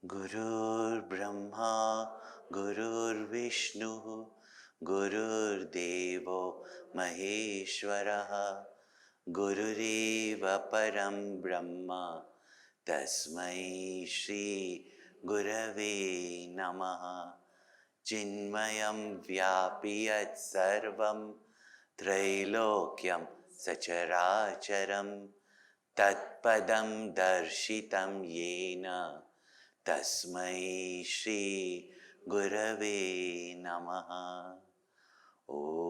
Gurur Brahma, Gurur Vishnu, Gurur Devo Maheshwaraha, Gurureva Param Brahma, Tasmai Shri Gurave Namaha. Chinmayam Vyapiyat Sarvam Trailokyam Sacharacharam Tatpadam Darshitam Yena Tasmai Shri Gurave Namaha. Om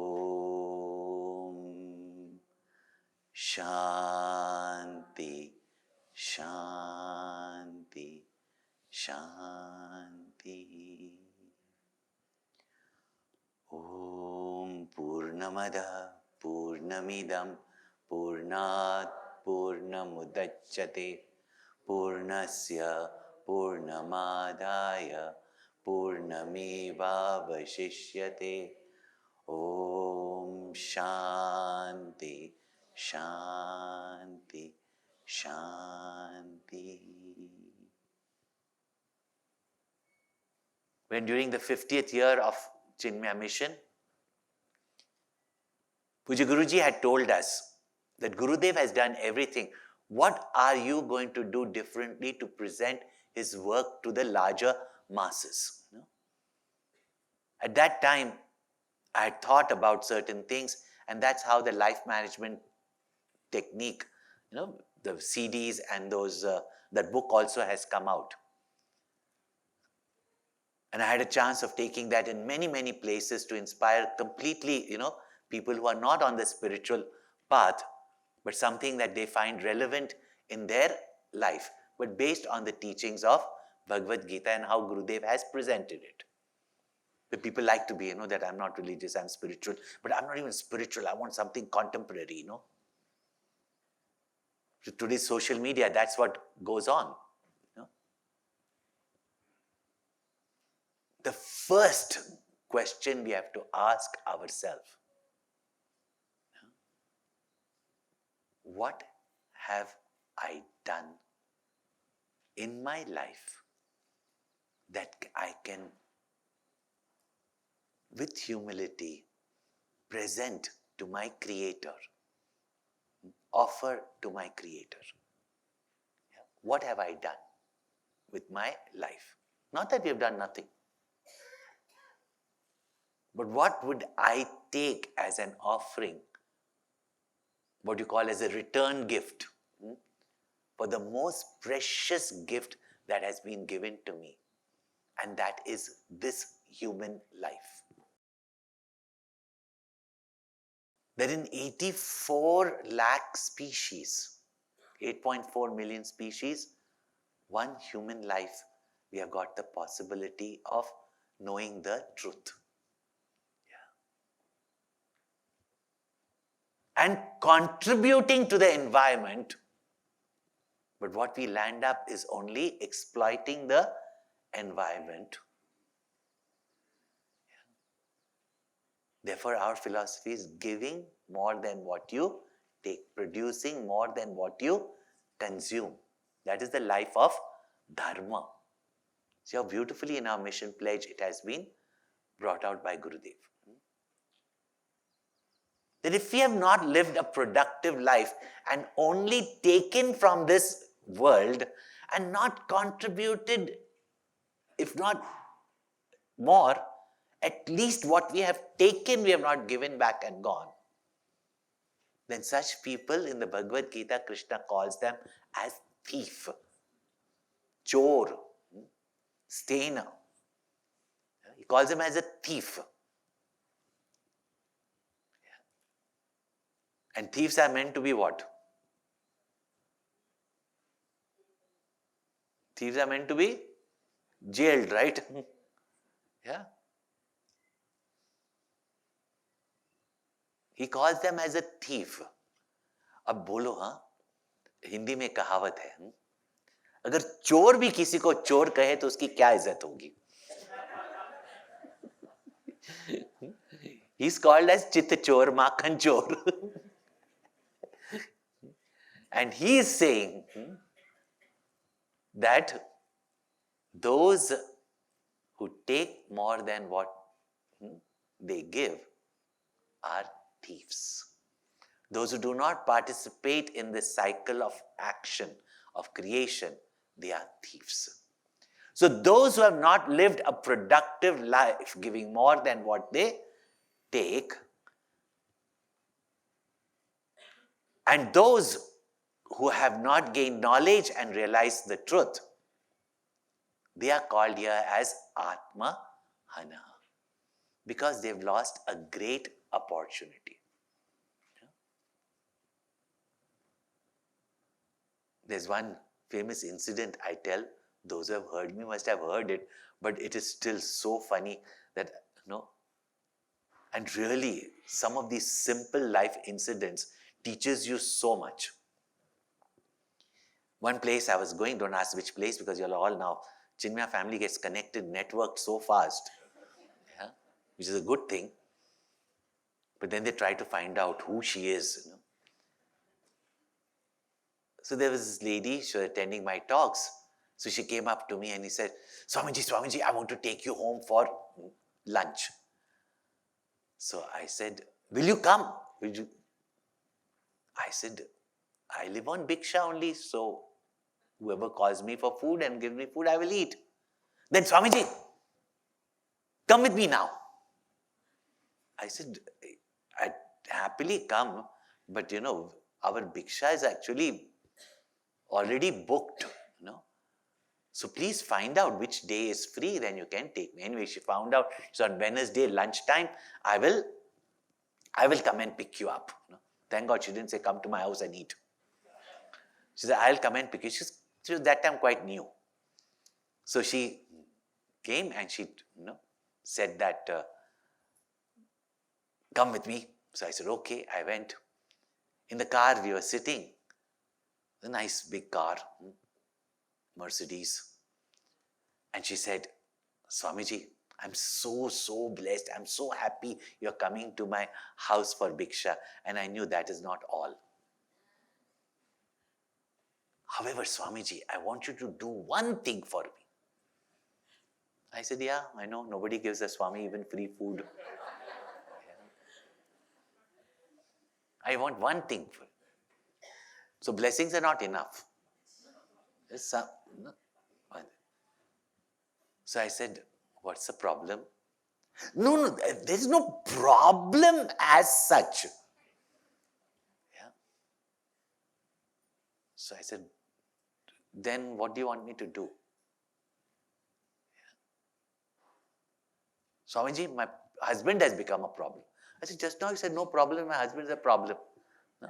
Shanti Shanti Shanti. Om Purnamada Purnamidam Purnat Purnamudachyate Purnasya Purnamadaya Purnamevavashishyate. Om Shanti Shanti Shanti. When during the 50th year of Chinmaya Mission, Puja Guruji had told us that Gurudev has done everything. What are you going to do differently to present his work to the larger masses? At that time, I had thought about certain things, and that's how the life management technique, the CDs and that book also has come out. And I had a chance of taking that in many, many places to inspire completely, people who are not on the spiritual path, but something that they find relevant in their life, but based on the teachings of Bhagavad Gita and how Gurudev has presented it. The people like to be, that I'm not religious, I'm spiritual, but I'm not even spiritual, I want something contemporary, Today's social media, that's what goes on. The first question we have to ask ourselves, what have I done in my life that I can, with humility, present to my Creator, offer to my Creator? What have I done with my life? Not that we have done nothing. But what would I take as an offering, what you call as a return gift, for the most precious gift that has been given to me, and that is this human life? There are 84 lakh species, 8.4 million species, one human life, we have got the possibility of knowing the truth. And contributing to the environment, but what we land up is only exploiting the environment. Therefore, our philosophy is giving more than what you take, producing more than what you consume. That is the life of Dharma. See how beautifully in our mission pledge it has been brought out by Gurudev. That if we have not lived a productive life and only taken from this world and not contributed, if not more, at least what we have taken, we have not given back and gone, then such people in the Bhagavad Gita, Krishna calls them as thief, chor, stainer. He calls them as a thief. And thieves are meant to be what? Thieves are meant to be jailed, right? Yeah. He calls them as a thief. अब बोलो, हिंदी में कहावत है, अगर चोर भी किसी को चोर कहे तो उसकी क्या इज्जत होगी? He's called as चित चोर, माखन चोर. And he is saying that those who take more than what they give are thieves. Those who do not participate in this cycle of action, of creation, they are thieves. So those who have not lived a productive life, giving more than what they take, and those who have not gained knowledge and realized the truth, they are called here as Atma Hana, because they've lost a great opportunity. There's one famous incident I tell. Those who have heard me must have heard it, but it is still so funny that, and really, some of these simple life incidents teaches you so much. One place I was going, don't ask which place, because you're all now, Chinmaya family gets connected, networked so fast, which is a good thing. But then they try to find out who she is. So there was this lady, she was attending my talks. So she came up to me and he said, Swamiji, I want to take you home for lunch. So I said, will you come? I said, I live on Bhiksha only, so whoever calls me for food and gives me food, I will eat. Then Swamiji, come with me now. I said, I'd happily come, but our Bhiksha is actually already booked, So please find out which day is free, then you can take me. Anyway, she found out it's on Wednesday lunchtime. I will come and pick you up. Thank God she didn't say come to my house and eat. She said, I'll come and pick you. She was that time quite new. So she came and she said that, come with me. So I said, okay. I went. In the car we were sitting. A nice big car, Mercedes. And she said, Swamiji, I'm so blessed. I'm so happy you're coming to my house for Bhiksha. And I knew that is not all. However, Swamiji, I want you to do one thing for me. I said, yeah, I know. Nobody gives a Swami even free food. I want one thing for you. So blessings are not enough. So I said, what's the problem? No, there is no problem as such. Yeah. So I said, then what do you want me to do? Yeah. Swamiji, my husband has become a problem. I said, just now you said no problem, my husband is a problem. No?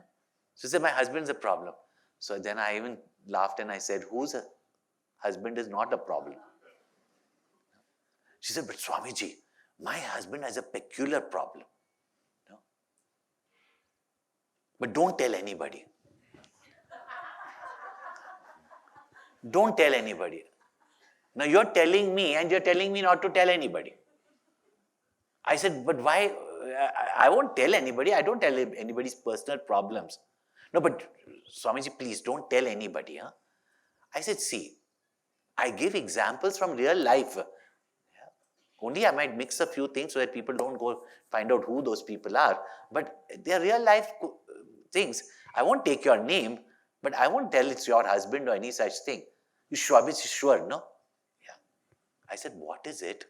So he said, my husband is a problem. So then I even laughed and I said, whose husband is not a problem? She said, but Swamiji, my husband has a peculiar problem. No? But don't tell anybody. Don't tell anybody. Now you're telling me and you're telling me not to tell anybody. I said, but why? I won't tell anybody. I don't tell anybody's personal problems. No, but Swamiji, please don't tell anybody. Huh? I said, see, I give examples from real life. Only I might mix a few things so that people don't go find out who those people are. But they're real life things. I won't take your name, but I won't tell it's your husband or any such thing. You sure, no? Yeah. I said, what is it?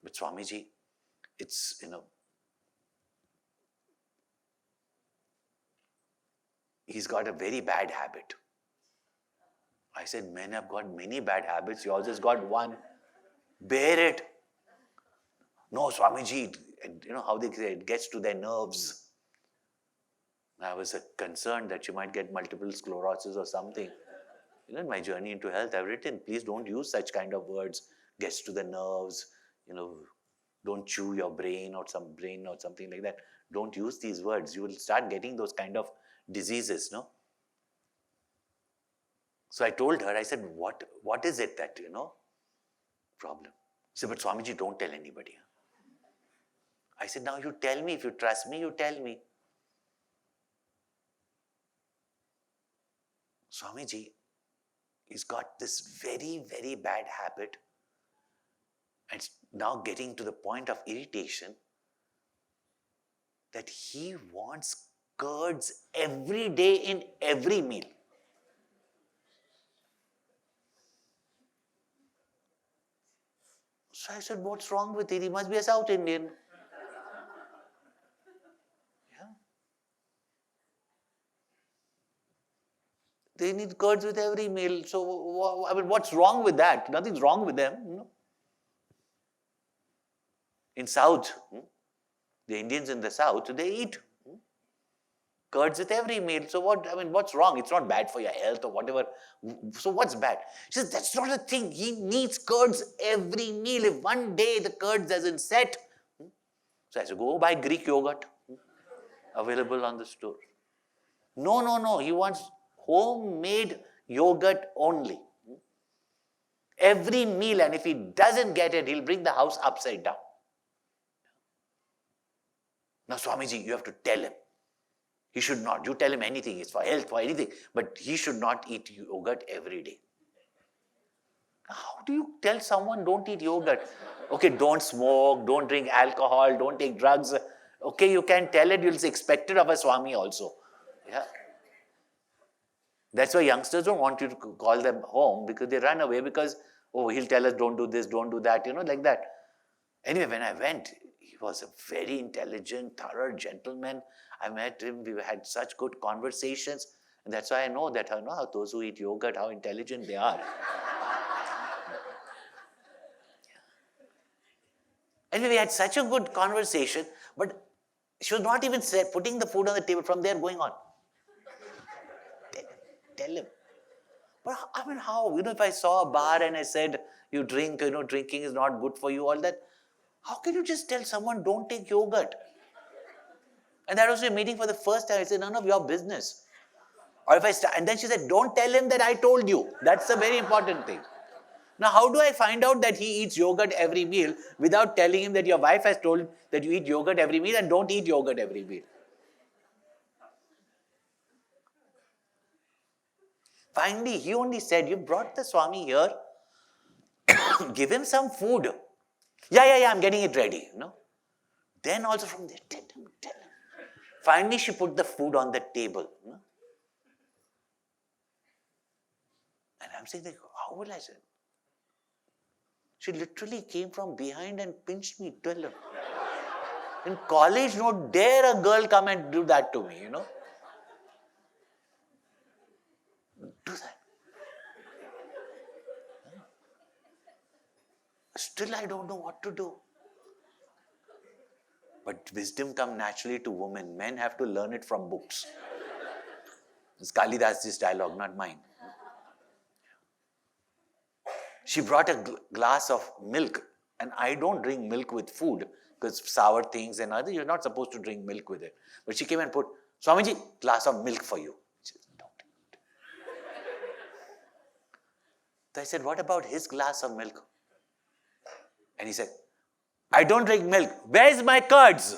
But Swamiji, it's, he's got a very bad habit. I said, men have got many bad habits. Yours has got one. Bear it. No, Swamiji, how they say it gets to their nerves. I was concerned that you might get multiple sclerosis or something. In my journey into health, I've written, please don't use such kind of words. Gets to the nerves, don't chew your brain or something like that. Don't use these words. You will start getting those kind of diseases, no? So I told her, I said, what is it that, problem? She said, but Swamiji, don't tell anybody. I said, now you tell me. If you trust me, you tell me. Swamiji, he's got this very, very bad habit, and it's now getting to the point of irritation, that he wants curds every day in every meal. So I said, what's wrong with it? He must be a South Indian. Yeah. They need curds with every meal. So, I mean, what's wrong with that? Nothing's wrong with them. You know? In South, the Indians in the South, they eat curds with every meal. So what's wrong? It's not bad for your health or whatever. So what's bad? She says, that's not a thing. He needs curds every meal. If one day the curds doesn't set, so I said, go buy Greek yogurt, available on the store. No. He wants homemade yogurt only. Every meal, and if he doesn't get it, he'll bring the house upside down. Now, Swamiji, you have to tell him. He should not. You tell him anything. It's for health, for anything. But he should not eat yogurt every day. How do you tell someone don't eat yogurt? Okay, don't smoke, don't drink alcohol, don't take drugs. Okay, you can tell it. You'll expect it of a Swami also. Yeah. That's why youngsters don't want you to call them home, because they run away because, he'll tell us don't do this, don't do that, like that. Anyway, when I went, he was a very intelligent, thorough gentleman. I met him, we had such good conversations, and that's why I know that how those who eat yogurt, how intelligent they are. Anyway, we had such a good conversation, but she was not even putting the food on the table, from there going on. Tell him. But I mean, how? If I saw a bar and I said, you drink, drinking is not good for you, all that, how can you just tell someone don't take yogurt? And that was a meeting for the first time. I said, none of your business. Or if I start, and then she said, don't tell him that I told you. That's a very important thing. Now, how do I find out that he eats yogurt every meal without telling him that your wife has told that you eat yogurt every meal and don't eat yogurt every meal? Finally, he only said, you brought the Swami here. Give him some food. Yeah, I'm getting it ready. Then also from there, tell him. Finally, she put the food on the table. And I'm saying, how will I say? She literally came from behind and pinched me. Tell him. In college, no dare a girl come and do that to me, Do that. Still, I don't know what to do. But wisdom comes naturally to women. Men have to learn it from books. It's Kalidas' dialogue, not mine. She brought a glass of milk, and I don't drink milk with food because sour things and other, you're not supposed to drink milk with it. But she came and put, Swamiji, glass of milk for you. She said, don't. So I said, what about his glass of milk? And he said, I don't drink milk. Where's my curds?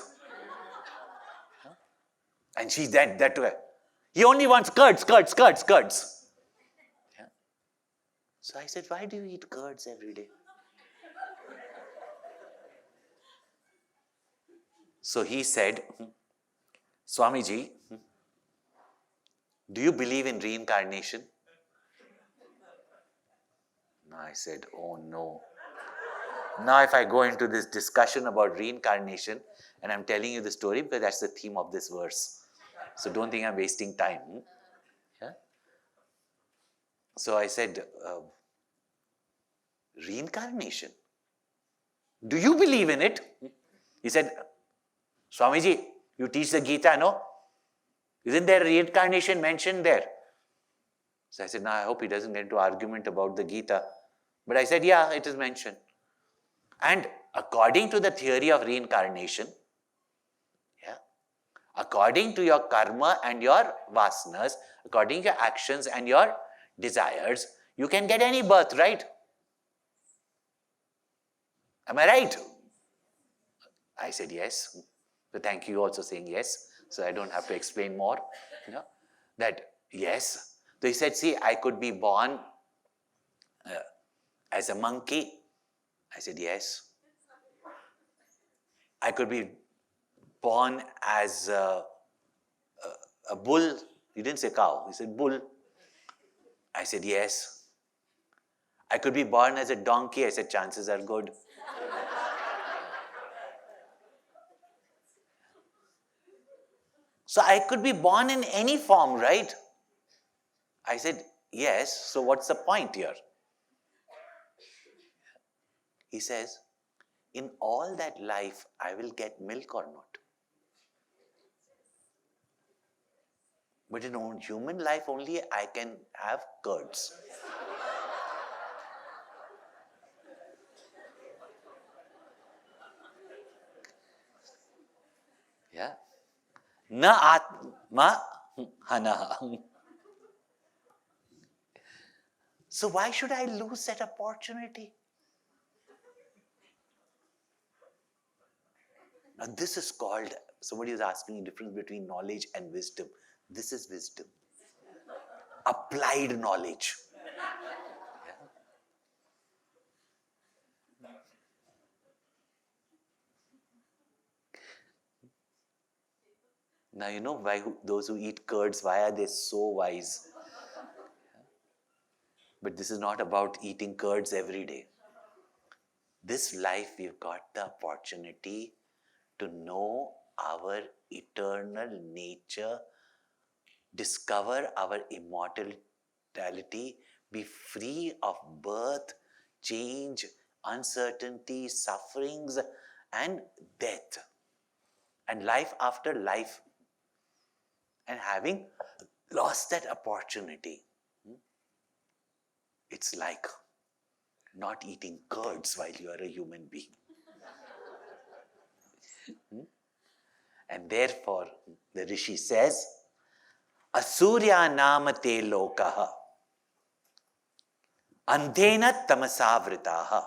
And she then, that to her, he only wants curds. Yeah. So I said, why do you eat curds every day? So he said, Swamiji, do you believe in reincarnation? No, I said, oh no. Now if I go into this discussion about reincarnation, and I'm telling you the story because that's the theme of this verse. So don't think I'm wasting time. Yeah? So I said, reincarnation? Do you believe in it? He said, Swamiji, you teach the Gita, no? Isn't there reincarnation mentioned there? So I said, no, I hope he doesn't get into argument about the Gita. But I said, yeah, it is mentioned. And according to the theory of reincarnation, according to your karma and your vasanas, according to your actions and your desires, you can get any birth, right? Am I right? I said yes. So thank you also saying yes. So I don't have to explain more. That yes. So he said, see, I could be born As a monkey? I said, yes. I could be born as a bull. He didn't say cow, he said bull. I said, yes. I could be born as a donkey. I said, chances are good. So I could be born in any form, right? I said, yes. So what's the point here? He says, in all that life, I will get milk or not. But in human life only, I can have curds. Yeah. Na atma hanaha. So why should I lose that opportunity? Now this is called, somebody was asking the difference between knowledge and wisdom. This is wisdom. Applied knowledge. Yeah. Now you know why those who eat curds, why are they so wise? But this is not about eating curds every day. This life we've got the opportunity to know our eternal nature, discover our immortality, be free of birth, change, uncertainty, sufferings, and death, and life after life. And having lost that opportunity, it's like not eating curds while you are a human being. And therefore, the Rishi says, Asurya namate lokaha andhena tamasavritaha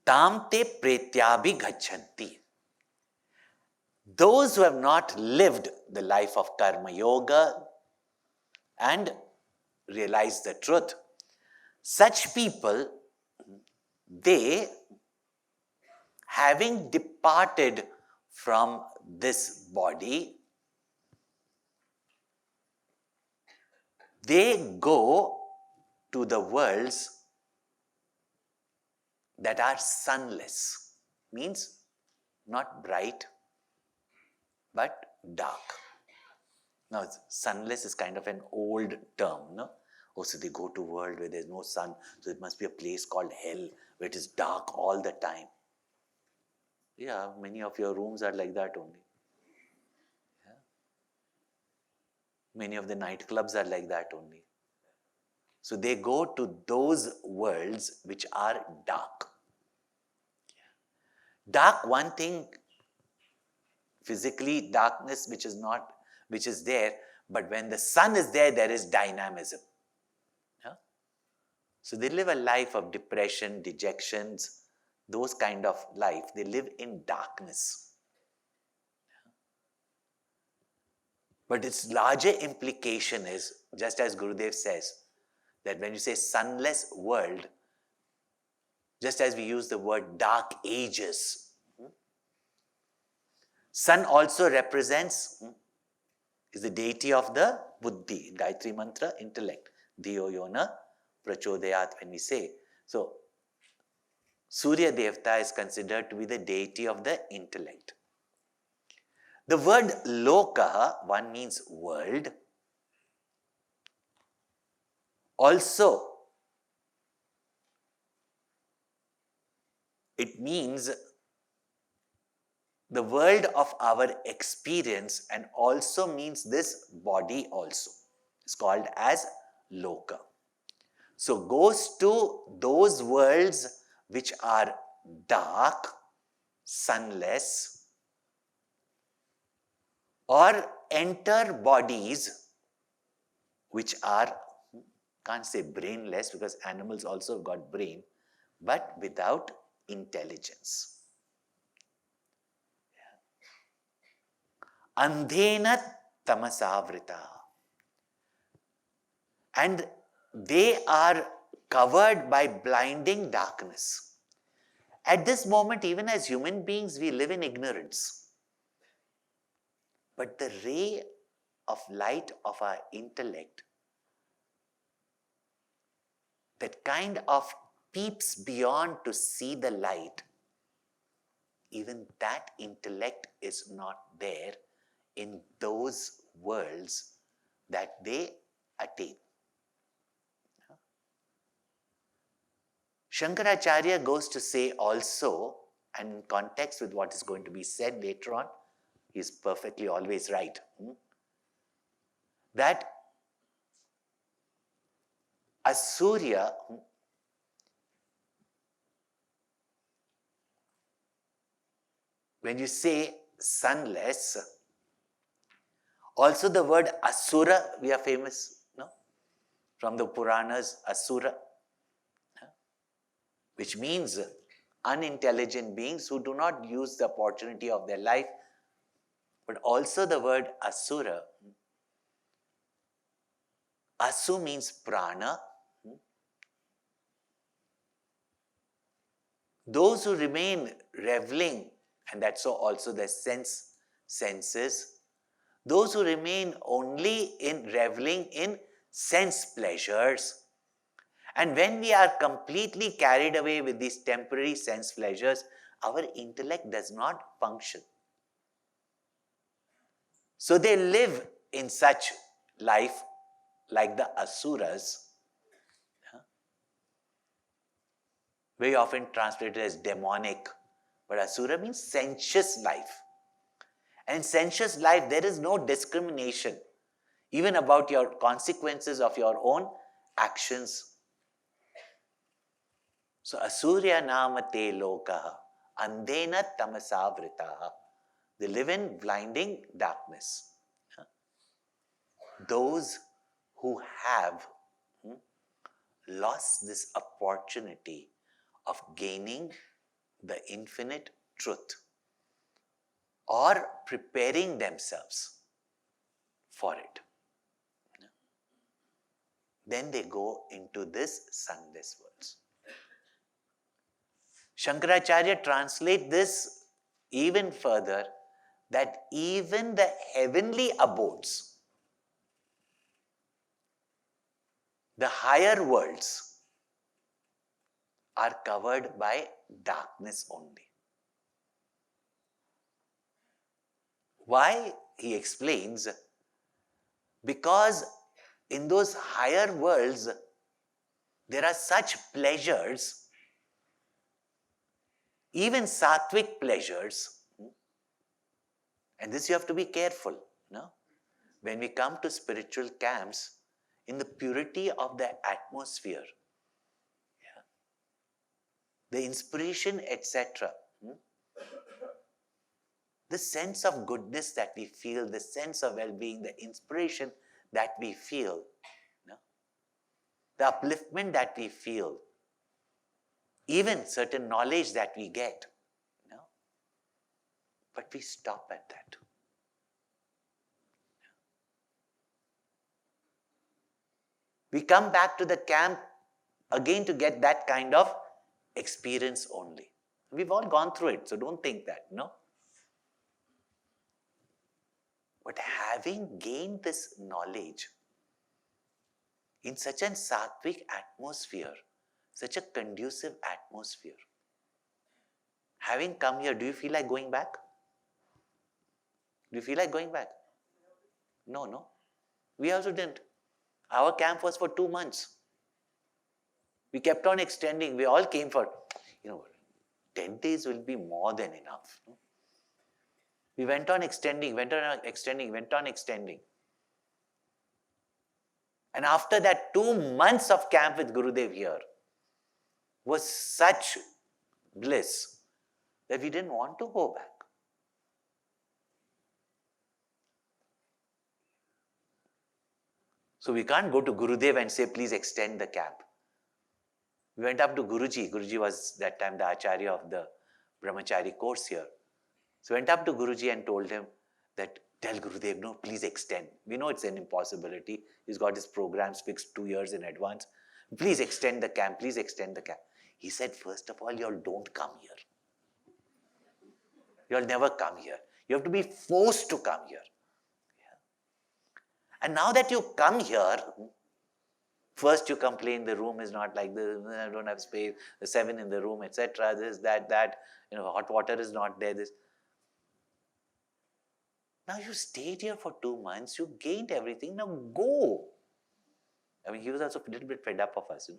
tamte pretyabhi gachanti. Those who have not lived the life of karma yoga and realized the truth, such people, they, having departed from this body, they go to the worlds that are sunless. Means not bright, but dark. Now, sunless is kind of an old term, no? Oh, so they go to a world where there's no sun, so it must be a place called hell, where it is dark all the time. Yeah, many of your rooms are like that only. Yeah. Many of the nightclubs are like that only. So they go to those worlds which are dark. Dark, one thing, physically darkness which is there, but when the sun is there, there is dynamism. Yeah? So they live a life of depression, dejections, those kind of life. They live in darkness. But its larger implication is, just as Gurudev says, that when you say sunless world, just as we use the word dark ages, sun also represents, is the deity of the buddhi, Gayatri mantra, intellect. Dhiyo yona prachodayat, when we say. So, Surya Devta is considered to be the deity of the intellect. The word lokaha, one means world. Also, it means the world of our experience, and also means this body also. It's called as loka. So goes to those worlds which are dark, sunless, or enter bodies which are, can't say brainless because animals also have got brain, but without intelligence. Andhena tamasavrita. And they are covered by blinding darkness. At this moment, even as human beings, we live in ignorance. But the ray of light of our intellect, that kind of peeps beyond to see the light, even that intellect is not there in those worlds that they attain. Shankaracharya goes to say also, and in context with what is going to be said later on, he is perfectly always right, that Asurya, when you say sunless, also the word Asura, we are famous, no? From the Puranas, Asura, which means unintelligent beings who do not use the opportunity of their life. But also the word Asura, Asu means prana. Those who remain reveling, and that's also the senses, those who remain only in reveling in sense pleasures. And when we are completely carried away with these temporary sense pleasures, our intellect does not function. So they live in such life like the Asuras, very often translated as demonic, but Asura means sensuous life. And in sensuous life, there is no discrimination, even about your consequences of your own actions. So Asurya namate lokaha, andena tamasavritaha. They live in blinding darkness. Those who have lost this opportunity of gaining the infinite truth or preparing themselves for it, then they go into this sunless worlds. Shankaracharya translates this even further, that even the heavenly abodes, the higher worlds, are covered by darkness only. Why? He explains, because in those higher worlds, there are such pleasures, even sattvic pleasures, and this you have to be careful, no? When we come to spiritual camps, in the purity of the atmosphere, the inspiration, etc., the sense of goodness that we feel, the sense of well-being, the inspiration that we feel, the upliftment that we feel, even certain knowledge that we get, but we stop at that. We come back to the camp again to get that kind of experience only. We've all gone through it, so don't think that, no? But having gained this knowledge in such a sattvic atmosphere, such a conducive atmosphere, having come here, do you feel like going back? Do you feel like going back? No. We also didn't. Our camp was for 2 months. We kept on extending. We all came for, 10 days will be more than enough. We went on extending. And after that 2 months of camp with Gurudev here was such bliss that we didn't want to go back. So we can't go to Gurudev and say, please extend the camp. We went up to Guruji. Guruji was that time the Acharya of the Brahmachari course here. So we went up to Guruji and told him that Tell Gurudev, no, please extend. We know it's an impossibility. He's got his programs fixed 2 years in advance. Please extend the camp, please extend the camp. He said, first of all, you all don't come here. You'll never come here. You have to be forced to come here. And now that you come here, first you complain the room is not like this, I don't have space, the 7 in the room, etc. This, that, hot water is not there. This. Now you stayed here for 2 months, you gained everything, now go. I mean, he was also a little bit fed up of us,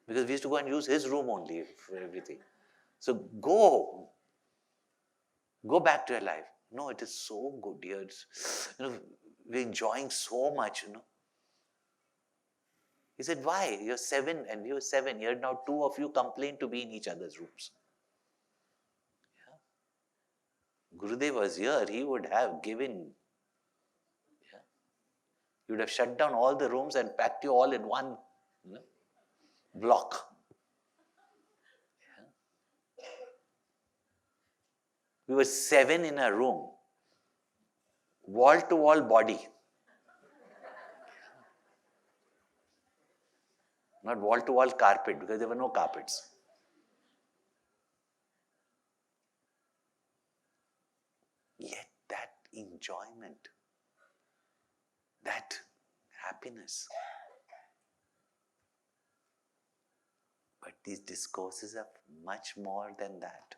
because we used to go and use his room only for everything. So go back to your life. No, it is so good here. We're enjoying so much, He said, why? You're 7 and we were 7. Here now 2 of you complain to be in each other's rooms. Yeah. Gurudev was here, he would have given. Yeah. He would have shut down all the rooms and packed you all in one block. Yeah. We were 7 in a room. Wall-to-wall body. Not wall-to-wall carpet, because there were no carpets. Yet that enjoyment, that happiness. But these discourses are much more than that.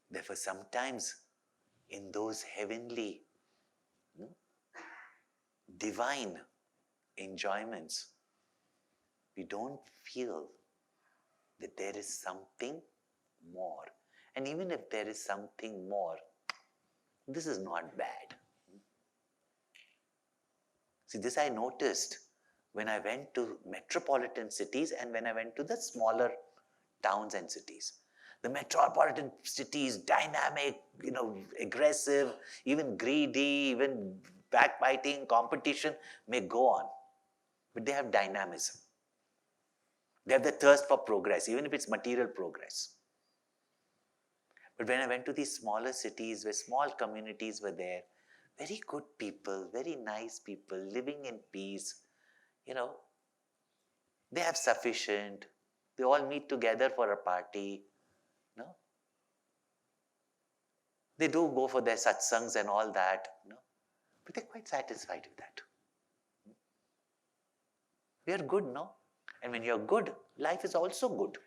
Therefore, sometimes in those heavenly, divine enjoyments, we don't feel that there is something more. And even if there is something more, this is not bad. See, this I noticed when I went to metropolitan cities and when I went to the smaller towns and cities. The metropolitan cities, dynamic, aggressive, even greedy, even backbiting, competition may go on. But they have dynamism. They have the thirst for progress, even if it's material progress. But when I went to these smaller cities where small communities were there, very good people, very nice people, living in peace, they have sufficient, they all meet together for a party, They do go for their satsangs and all that, but they're quite satisfied with that. We are good, no? And when you're good, life is also good.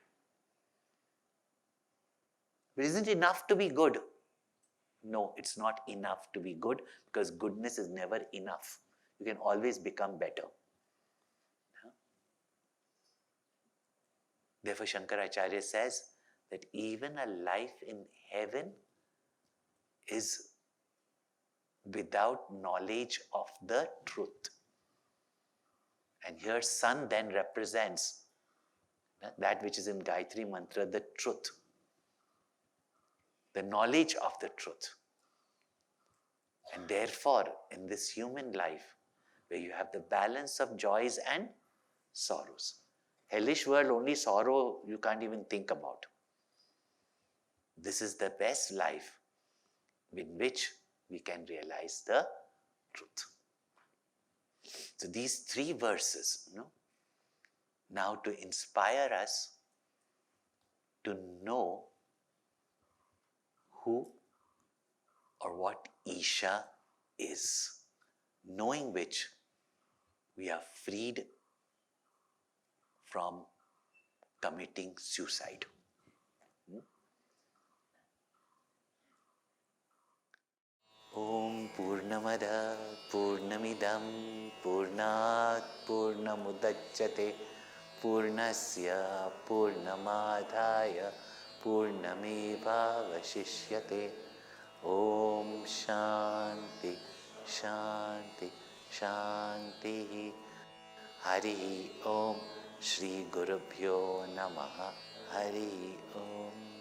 But isn't it enough to be good? No, it's not enough to be good, because goodness is never enough. You can always become better. Therefore, Shankaracharya says that even a life in heaven is without knowledge of the truth. And here sun then represents that which is in Gayatri Mantra, the truth. The knowledge of the truth. And therefore, in this human life, where you have the balance of joys and sorrows. Hellish world, only sorrow you can't even think about. This is the best life in which we can realize the truth. So these 3 verses, now to inspire us to know who or what Isha is, knowing which we are freed from committing suicide. Om Purnamada Purnamidam Purnat Purnamudachyate Purnasya Purnamadhaya Purnameva Vashishyate. Om Shanti Shanti Shanti. Hari Om. Shri Gurubhyo Namaha. Hari Om.